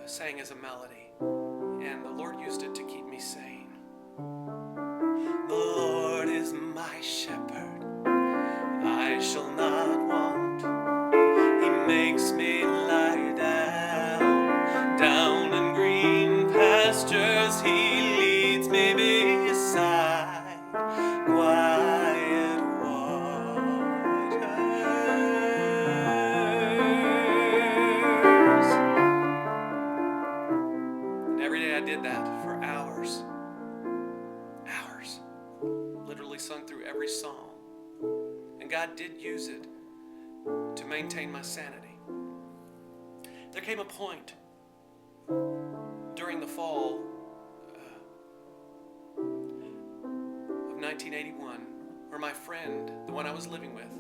sang as a melody, and the Lord used it to keep me sane. The Lord is my shepherd, I shall not want. He makes me lie down in green pastures. He leads me beside quiet waters. And every day I did that for hours. Literally sung through every psalm. And God did use it to maintain my sanity. There came a point during the fall of 1981 where my friend, the one I was living with,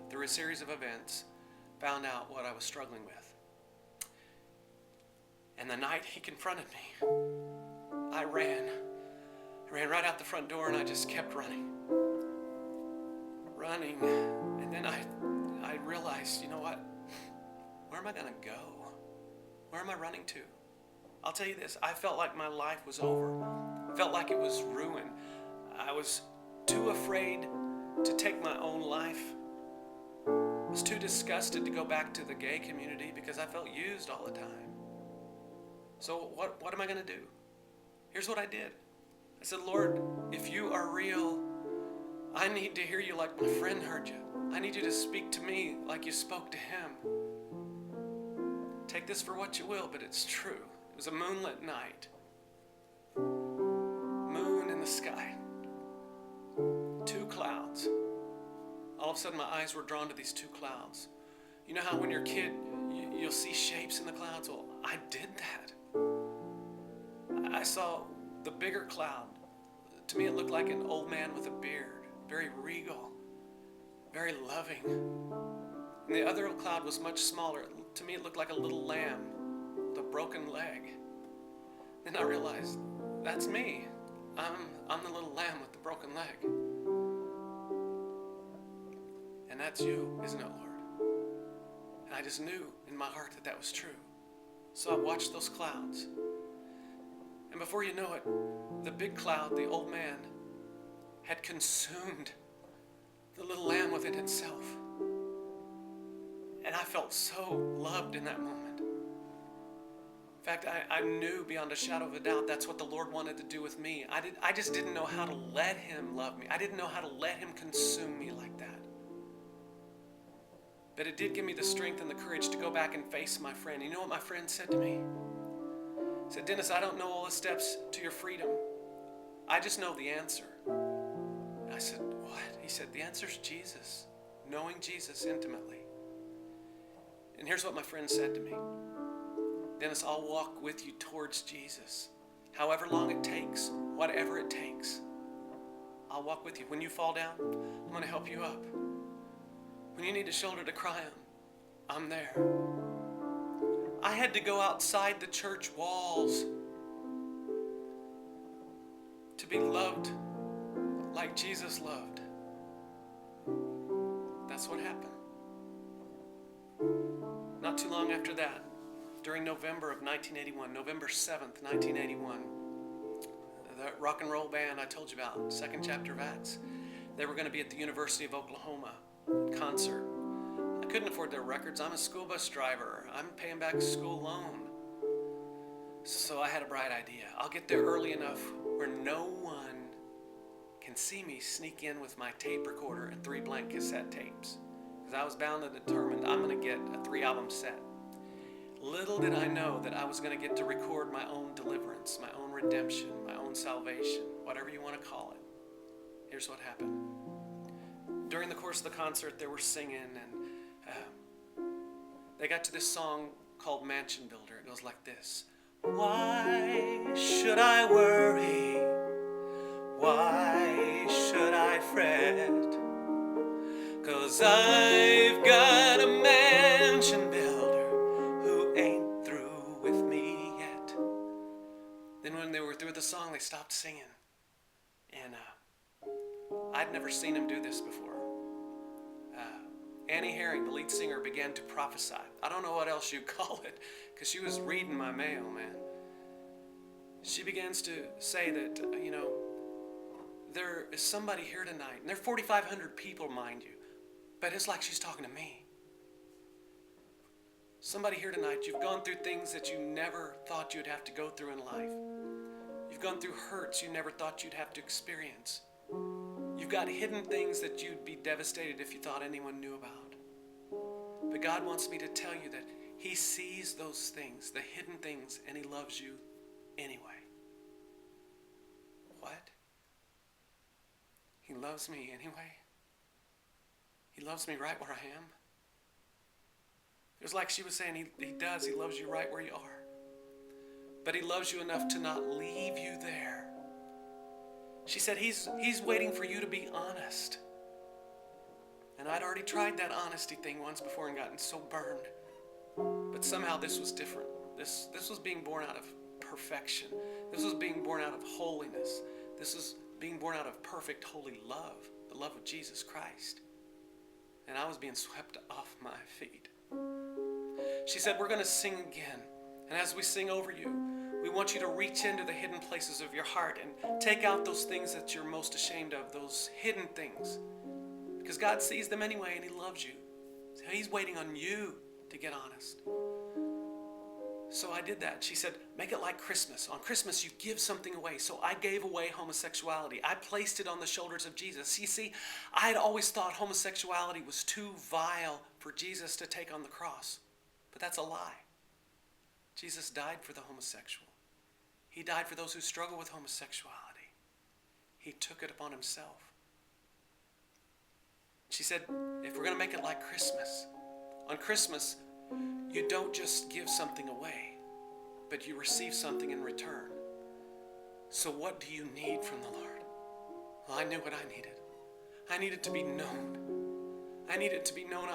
through a series of events, found out what I was struggling with. And the night he confronted me, I ran right out the front door, and I just kept running. And then I realized, you know what? Where am I going to go? Where am I running to? I'll tell you this, I felt like my life was over. I felt like it was ruined. I was too afraid to take my own life. I was too disgusted to go back to the gay community because I felt used all the time. So what am I going to do? Here's what I did. I said, Lord, if you are real, I need to hear you like my friend heard you. I need you to speak to me like you spoke to him. Take this for what you will, but it's true. It was a moonlit night. Moon in the sky. 2 clouds. All of a sudden my eyes were drawn to these 2 clouds. You know how when you're a kid, you'll see shapes in the clouds? Well, I did that. I saw the bigger cloud. To me, it looked like an old man with a beard, very regal, very loving. And the other cloud was much smaller. To me, it looked like a little lamb with a broken leg. Then I realized, that's me. I'm the little lamb with the broken leg. And that's you, isn't it, Lord? And I just knew in my heart that was true. So I watched those clouds. And before you know it, the big cloud, the old man, had consumed the little lamb within itself. And I felt so loved in that moment. In fact, I knew beyond a shadow of a doubt that's what the Lord wanted to do with me. I just didn't know how to let him love me. I didn't know how to let him consume me like that. But it did give me the strength and the courage to go back and face my friend. You know what my friend said to me? He said, Dennis, I don't know all the steps to your freedom. I just know the answer. And I said, what? He said, the answer's Jesus. Knowing Jesus intimately. And here's what my friend said to me. Dennis, I'll walk with you towards Jesus. However long it takes, whatever it takes, I'll walk with you. When you fall down, I'm going to help you up. When you need a shoulder to cry on, I'm there. I had to go outside the church walls to be loved like Jesus loved. That's what happened. Not too long after that, during November of 1981, November 7th, 1981, the rock and roll band I told you about, second chapter of Acts, they were going to be at the University of Oklahoma concert. I couldn't afford their records. I'm a school bus driver. I'm paying back a school loan. So I had a bright idea. I'll get there early enough where no one can see me sneak in with my tape recorder and 3 blank cassette tapes. Because I was bound and determined I'm going to get a 3-album set. Little did I know that I was going to get to record my own deliverance, my own redemption, my own salvation, whatever you want to call it. Here's what happened. During the course of the concert, they were singing, and they got to this song called Mansion Builder. It goes like this. Why should I worry? Why should I fret? 'Cause I've got a mansion builder who ain't through with me yet. Then when they were through the song, they stopped singing. And I'd never seen him do this before. Annie Herring, the lead singer, began to prophesy. I don't know what else you call it, because she was reading my mail, man. She begins to say that, there is somebody here tonight, and there are 4,500 people, mind you, but it's like she's talking to me. Somebody here tonight, you've gone through things that you never thought you'd have to go through in life. You've gone through hurts you never thought you'd have to experience. You've got hidden things that you'd be devastated if you thought anyone knew about. But God wants me to tell you that He sees those things, the hidden things, and He loves you anyway. What? He loves me anyway? He loves me right where I am? It was like she was saying, he does. He loves you right where you are. But He loves you enough to not leave you there. She said, He's waiting for you to be honest. And I'd already tried that honesty thing once before and gotten so burned. But somehow this was different. This was being born out of perfection. This was being born out of holiness. This was being born out of perfect, holy love, the love of Jesus Christ. And I was being swept off my feet. She said, we're going to sing again. And as we sing over you, we want you to reach into the hidden places of your heart and take out those things that you're most ashamed of, those hidden things. Because God sees them anyway and He loves you. So He's waiting on you to get honest. So I did that. She said, make it like Christmas. On Christmas, you give something away. So I gave away homosexuality. I placed it on the shoulders of Jesus. You see, I had always thought homosexuality was too vile for Jesus to take on the cross. But that's a lie. Jesus died for the homosexual. He died for those who struggle with homosexuality. He took it upon Himself. She said, if we're going to make it like Christmas, on Christmas, you don't just give something away, but you receive something in return. So what do you need from the Lord? Well, I knew what I needed. I needed to be known. I needed to be known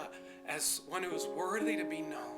as one who was worthy to be known.